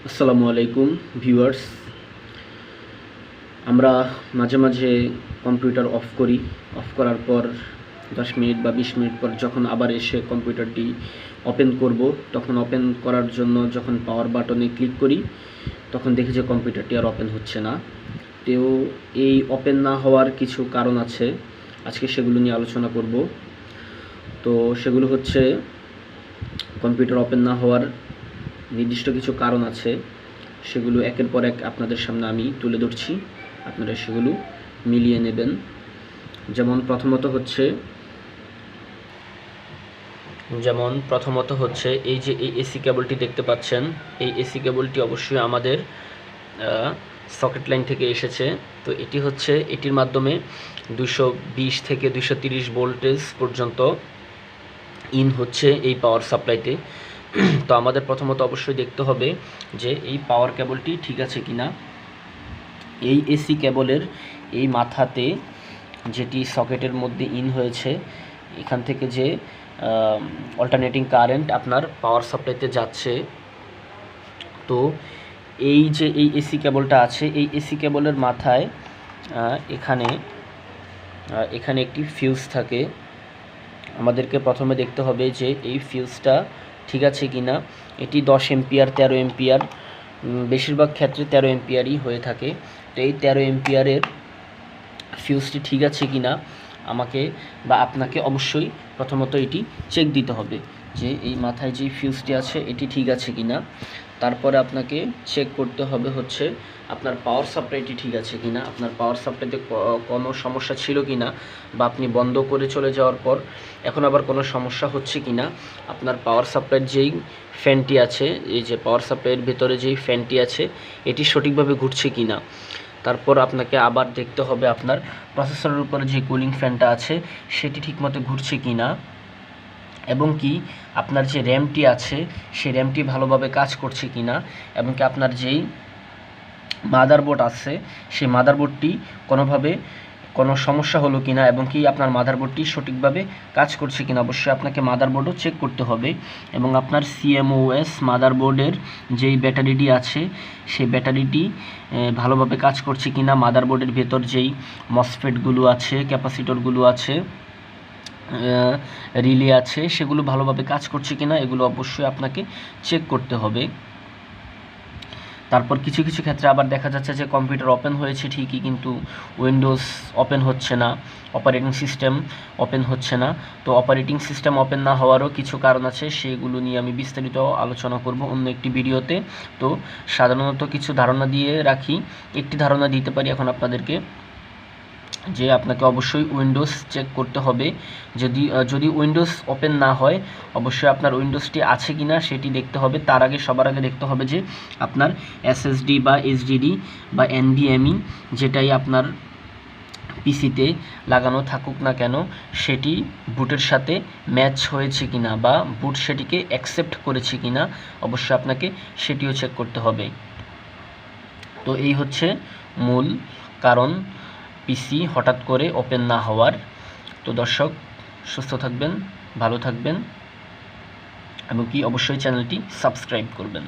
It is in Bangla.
আসসালামু আলাইকুম ভিউয়ার্স। আমরা মাঝে মাঝে কম্পিউটার অফ করার পর 10 মিনিট বা 20 মিনিট পর যখন আবার এসে কম্পিউটারটি ওপেন করব, তখন ওপেন করার জন্য যখন পাওয়ার বাটনে ক্লিক করি তখন দেখি যে কম্পিউটারটি আর ওপেন হচ্ছে না। তো এই ওপেন না হওয়ার কিছু কারণ আছে, আজকে সেগুলো নিয়ে আলোচনা করব। তো সেগুলো হচ্ছে, কম্পিউটার ওপেন না হওয়ার নির্দিষ্ট কিছু কারণ আছে, সেগুলো একের পর এক আপনাদের সামনে আমি তুলে ধরছি, আপনারা সেগুলো মিলিয়ে নেবেন। যেমন প্রথমত হচ্ছে এই যে এই এসি কেবলটি দেখতে পাচ্ছেন, এই এসি কেবলটি অবশ্যই আমাদের সকেট লাইন থেকে এসেছে। তো এটির মাধ্যমে 220 থেকে 230 ভোল্টেজ পর্যন্ত ইন হচ্ছে এই পাওয়ার সাপ্লাইতে। তো আমাদের প্রথমত অবশ্যই দেখতে হবে যে এই পাওয়ার কেবলটি ঠিক আছে কিনা। এই এসি কেবলের এই মাথাতে যেটি সকেটের মধ্যে ইন হয়েছে, এখান থেকে যে অল্টারনেটিং কারেন্ট আপনার পাওয়ার সাপ্লাইতে যাচ্ছে, তো এই যে এই এসি কেবলটা আছে, এই এসি কেবলের মাথায় এখানে একটি ফিউজ থাকে। আমাদেরকে প্রথমে দেখতে হবে যে এই ফিউজটা ঠিক আছে কিনা। এটি 10 এম্পিয়ার 13 এম্পিয়ার, বেশিরভাগ ক্ষেত্রে 13 এম্পিয়ারই হয়ে থাকে। তো এই 13 এম্পিয়ারের ফিউজটি ঠিক আছে কিনা আমাকে বা আপনাকে অবশ্যই প্রথমত এটি চেক দিতে হবে যে এই মাথায় যে ফিউজটি আছে এটি ঠিক আছে কিনা। তারপরে আপনাকে চেক করতে হবে হচ্ছে আপনার পাওয়ার সাপ্লাইটি ঠিক আছে কিনা, আপনার পাওয়ার সাপ্লাইতে কোনো সমস্যা ছিল কিনা, বা আপনি বন্ধ করে চলে যাওয়ার পর এখন আবার কোনো সমস্যা হচ্ছে কিনা। আপনার পাওয়ার সাপ্লাইয়ের যেই ফ্যানটি আছে, এই যে পাওয়ার সাপ্লাইয়ের ভেতরে যেই ফ্যানটি আছে এটি সঠিকভাবে ঘুরছে কিনা। তারপর আপনাকে আবার দেখতে হবে আপনার প্রসেসরের উপরে যে কুলিং ফ্যানটা আছে সেটি ঠিকমতো ঘুরছে কিনা, এবং কি আপনার যে র্যামটি আছে সেই র্যামটি ভালোভাবে কাজ করছে কিনা, এবং কি আপনার যেই মাদারবোর্ড আছে সেই মাদারবোর্ডটি কোনো সমস্যা হলো কিনা, এবং কি আপনার মাদারবোর্ডটি সঠিকভাবে কাজ করছে কিনা। অবশ্যই আপনাকে মাদারবোর্ডও চেক করতে হবে, এবং আপনার CMOS মাদারবোর্ডের যেই ব্যাটারিটি আছে সেই ব্যাটারিটি ভালোভাবে কাজ করছে কিনা। মাদারবোর্ডের ভেতর যেই মসফেটগুলো আছে, ক্যাপাসিটরগুলো আছে, রিলে আছে, সেগুলো ভালোভাবে কাজ করছে কিনা, এগুলো অবশ্যই আপনাকে চেক করতে হবে। তারপর কিছু কিছু ক্ষেত্রে আবার দেখা যাচ্ছে যে কম্পিউটার ওপেন হয়েছে ঠিকই, কিন্তু উইন্ডোজ ওপেন হচ্ছে না, অপারেটিং সিস্টেম ওপেন হচ্ছে না। তো অপারেটিং সিস্টেম ওপেন না হওয়ারও কিছু কারণ আছে, সেগুলো নিয়ে আমি বিস্তারিত আলোচনা করব অন্য একটি ভিডিওতে। তো সাধারণত কিছু ধারণা দিয়ে রাখি, একটি ধারণা দিতে পারি এখন আপনাদেরকে, যে আপনাকে অবশ্যই উইন্ডোজ চেক করতে হবে। যদি উইন্ডোজ ওপেন না হয় অবশ্যই আপনার উইন্ডোজটি আছে কিনা সেটি দেখতে হবে। তার আগে সবার আগে দেখতে হবে যে আপনার SSD বা HDD বা NVMe যেটাই আপনার পিসিতে লাগানো থাকুক না কেন সেটি বুটের সাথে ম্যাচ হয়েছে কিনা, বা বুট সেটিকে অ্যাকসেপ্ট করেছে কিনা, অবশ্যই আপনাকে সেটিও চেক করতে হবে। তো এই হচ্ছে মূল কারণ পিসি হঠাৎ করে ওপেন না হওয়ার। তো দর্শক, সুস্থ থাকবেন, ভালো থাকবেন, এবং কি অবশ্যই চ্যানেলটি সাবস্ক্রাইব করবেন।